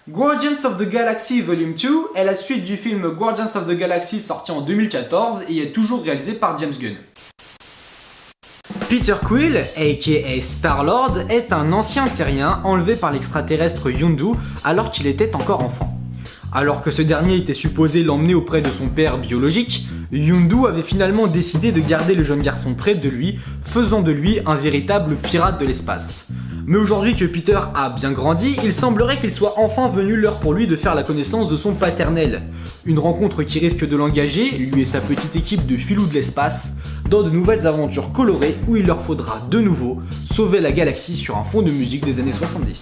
Guardians of the Galaxy Volume 2 est la suite du film Guardians of the Galaxy sorti en 2014 et est toujours réalisé par James Gunn. Peter Quill, aka Star-Lord, est un ancien terrien enlevé par l'extraterrestre Yondu alors qu'il était encore enfant. Alors que ce dernier était supposé l'emmener auprès de son père biologique, Yondu avait finalement décidé de garder le jeune garçon près de lui, faisant de lui un véritable pirate de l'espace. Mais aujourd'hui que Peter a bien grandi, il semblerait qu'il soit enfin venu l'heure pour lui de faire la connaissance de son paternel. Une rencontre qui risque de l'engager, lui et sa petite équipe de filous de l'espace, dans de nouvelles aventures colorées où il leur faudra de nouveau sauver la galaxie sur un fond de musique des années 70.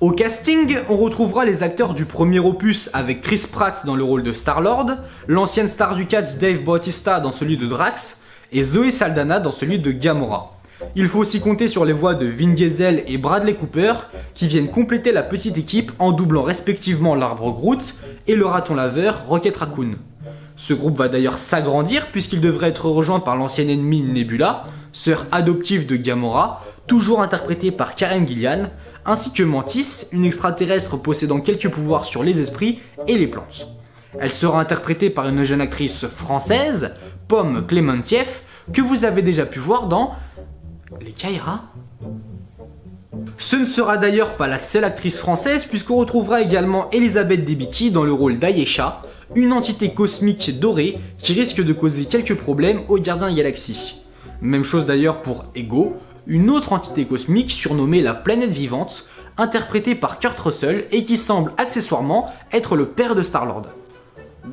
Au casting, on retrouvera les acteurs du premier opus avec Chris Pratt dans le rôle de Star-Lord, l'ancienne star du catch Dave Bautista dans celui de Drax, et Zoe Saldana dans celui de Gamora. Il faut aussi compter sur les voix de Vin Diesel et Bradley Cooper qui viennent compléter la petite équipe en doublant respectivement l'arbre Groot et le raton laveur Rocket Raccoon. Ce groupe va d'ailleurs s'agrandir puisqu'il devrait être rejoint par l'ancienne ennemie Nebula, sœur adoptive de Gamora, toujours interprétée par Karen Gillan, ainsi que Mantis, une extraterrestre possédant quelques pouvoirs sur les esprits et les plantes. Elle sera interprétée par une jeune actrice française, Pomme Clémentieff, que vous avez déjà pu voir dans Les Kaira. Ce ne sera d'ailleurs pas la seule actrice française puisqu'on retrouvera également Elisabeth Debicki dans le rôle d'Ayesha, une entité cosmique dorée qui risque de causer quelques problèmes aux Gardiens Galaxie. Même chose d'ailleurs pour Ego, une autre entité cosmique surnommée la Planète Vivante, interprétée par Kurt Russell et qui semble accessoirement être le père de Star-Lord.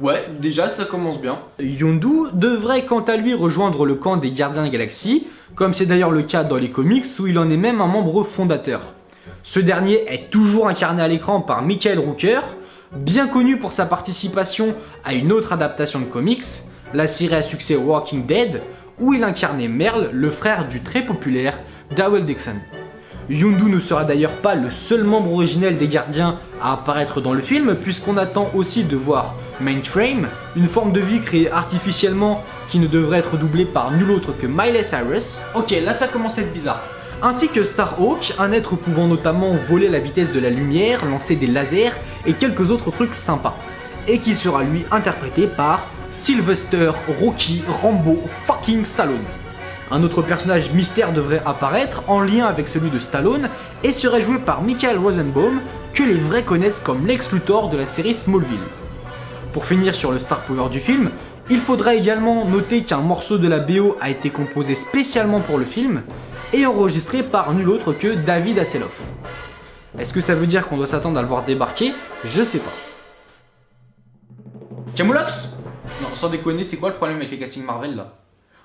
Ouais, déjà ça commence bien. Yondu devrait quant à lui rejoindre le camp des Gardiens Galaxie, comme c'est d'ailleurs le cas dans les comics où il en est même un membre fondateur. Ce dernier est toujours incarné à l'écran par Michael Rooker, bien connu pour sa participation à une autre adaptation de comics, la série à succès Walking Dead, où il incarnait Merle, le frère du très populaire Daryl Dixon. Yondu ne sera d'ailleurs pas le seul membre originel des Gardiens à apparaître dans le film, puisqu'on attend aussi de voir Mainframe, une forme de vie créée artificiellement qui ne devrait être doublée par nul autre que Miley Cyrus. Ok, là ça commence à être bizarre. Ainsi que Starhawk, un être pouvant notamment voler à la vitesse de la lumière, lancer des lasers et quelques autres trucs sympas. Et qui sera lui interprété par Sylvester Rocky Rambo fucking Stallone. Un autre personnage mystère devrait apparaître en lien avec celui de Stallone et serait joué par Michael Rosenbaum, que les vrais connaissent comme Lex Luthor de la série Smallville. Pour finir sur le star power du film, il faudra également noter qu'un morceau de la BO a été composé spécialement pour le film et enregistré par nul autre que David Hasselhoff. Est-ce que ça veut dire qu'on doit s'attendre à le voir débarquer? Je sais pas. Camoulox? Non, sans déconner, c'est quoi le problème avec les castings Marvel là?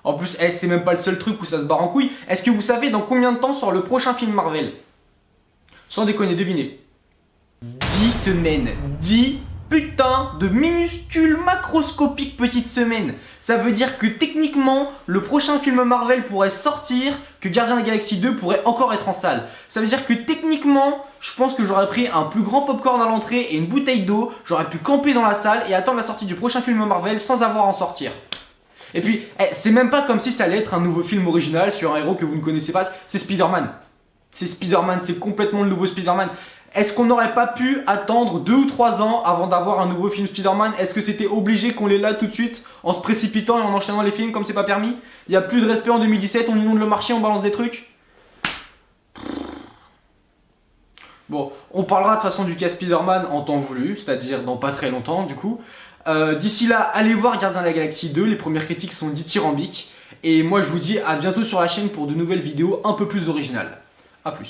En plus, c'est même pas le seul truc où ça se barre en couille. Est-ce que vous savez dans combien de temps sort le prochain film Marvel? Sans déconner, devinez. 10 semaines. 10 putain de minuscules macroscopiques petites semaines. Ça veut dire que techniquement, le prochain film Marvel pourrait sortir, que Guardians of the Galaxy 2 pourrait encore être en salle. Ça veut dire que techniquement, je pense que j'aurais pris un plus grand popcorn à l'entrée et une bouteille d'eau, j'aurais pu camper dans la salle et attendre la sortie du prochain film Marvel sans avoir à en sortir. Et puis, c'est même pas comme si ça allait être un nouveau film original sur un héros que vous ne connaissez pas, c'est Spider-Man. C'est Spider-Man, c'est complètement le nouveau Spider-Man. Est-ce qu'on n'aurait pas pu attendre 2 ou 3 ans avant d'avoir un nouveau film Spider-Man? Est-ce que c'était obligé qu'on l'ait là tout de suite en se précipitant et en enchaînant les films comme c'est pas permis? Il n'y a plus de respect en 2017, on inonde le marché, on balance des trucs. Bon, on parlera de toute façon du cas Spider-Man en temps voulu, c'est-à-dire dans pas très longtemps du coup. D'ici là, allez voir Guardians of the Galaxy 2, les premières critiques sont dithyrambiques. Et moi je vous dis à bientôt sur la chaîne pour de nouvelles vidéos un peu plus originales. A plus.